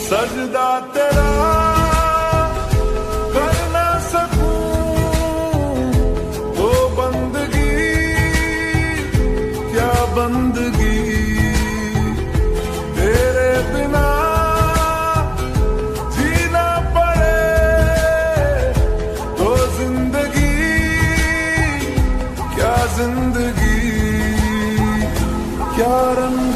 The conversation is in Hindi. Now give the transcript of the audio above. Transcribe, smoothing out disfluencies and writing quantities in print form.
सजदा तेरा कर ना सकूं तो बंदगी क्या बंदगी, तेरे बिना जीना पड़े तो जिंदगी क्या जिंदगी, क्या रंग